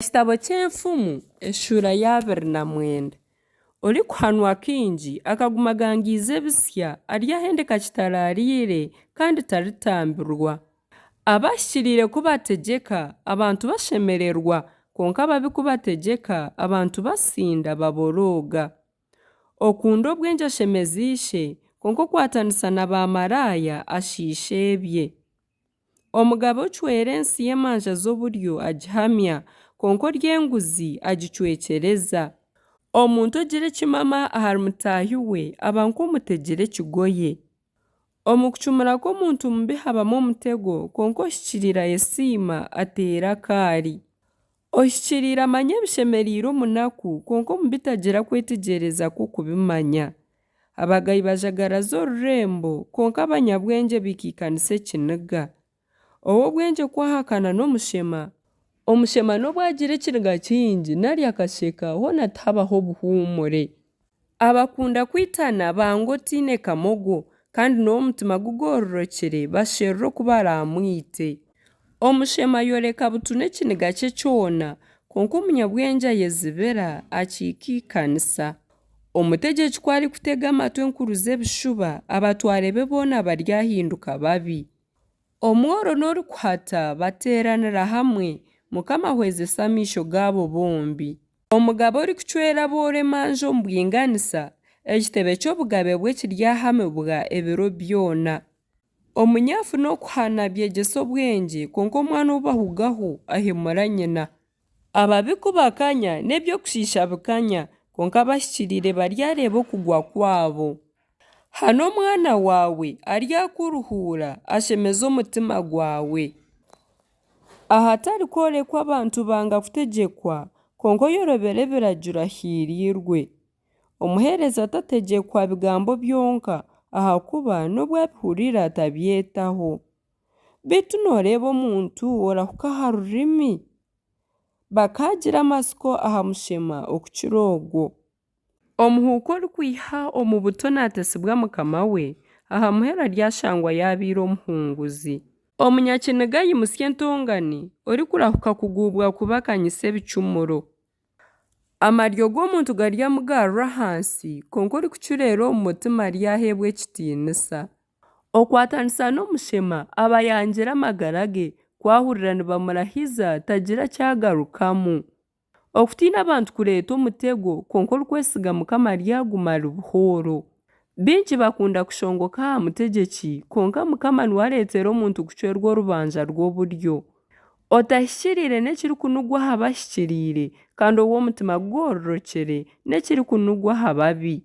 Ekitabo ky'enfumu eshura ya 29 orikuhanwa kingi akaguma gangiize ebisya aryahendeka kitarariire kandi taritambirwa. Abahikiriire kubategyeka abantu bashemererwa konka ababi kubategyeka abantu basinda baborooga. Okunda obwengye ashemezishe konka okwatanisa na bamaraaya ashiisha ebye. Omugabo ocwera ensi y'emanja z'oburyo agihamya konka ory'enguzi agicwekyereza. Omuntu ogira ekimama ahari mutaahi we aba nk'omutegire ekigoye. Omu kucumura kw'omuntu mubi habamu omutego konka ohikiriire ayesiima ateera akaari. Ohikiriire amanya ebishemereire omunaku konka omubi tagira kwetegyereza kw'okubimanya. Abagabi bajagaraza orurembo konka abanyabwengye bikikanisa ekiniga. Ow'obwengye kwahakana n'omushema, omushema n'obwagira ekiniga kingi naryo akasheka hoona tihabaho buhuumure. Abakunda kwitana banga otiine kamogo kandi n'omutima gugororokire basherura okuba aramwite. Omushema yoreka butu n'ekiniga kye kyona konka omunyabwengye ayezibira akikikanisa. Omutegyeki ku arikutega amatwi enkuru z'ebishuba abatware be boona baryahinduka babi. Omworo n'orikuhata bateeranira hamwe Mukama ahwezesa amaisho gaabo bombi. Omugabo orikucwera abooro emanja omu bwinganisa ekitebe ky'obugabe bwe kiryahamibwa ebiro byona. Omunyafu n'okuhana byegyesa obwengye konka omwana ou bahugaho ahemura nyina. Ababi kubakanya n'eby'okushiisha bikanya konka abahikiriire baryareeba okugwa kwabo. Hana omwana waawe aryakuruhuura ashemeze omutima gwawe. Ahatarikworekwa abantu banga kutegyekwa konka oyorobera ebiragiro ahiriirwe. Omuheereza tategyekwa bigambo byonka ahakuba n'obu abihurira tabyetaho. Baitu nooreeba omuntu orahuka aha rurimi. Bakaagira amasiko aha mushema okukira ogwo. Omuhuuka orikwiha omu buto naatesibwa mukama we aha muheru aryashangwa yabiire omuhunguzi. Omunyakiniga yimusya entongani orikurahuka kuguubwa kuba akanyisa ebicumuro. Amaryo g'omuntu garyamu garura ahansi konka orikucureera omu mutima aryaheebwa ekitiinisa. Okwatanisa n'omushema aba yangira amagara ge kwahurira nibamurahiza tagira kyagarukamu. Okutiina abantu kureeta omutego konka orikwesiga Mukama ryaguma ari buhoro. Bingi bakunda kushongoka aha mutegyeki konka Mukama niwe areetera omuntu kucwerwa orubanja rw'oburyo. Otahikiriire n'ekirikunugwa aha bahikiriire kandi ow'omutima gugororokire n'ekirikunugwa aha babi.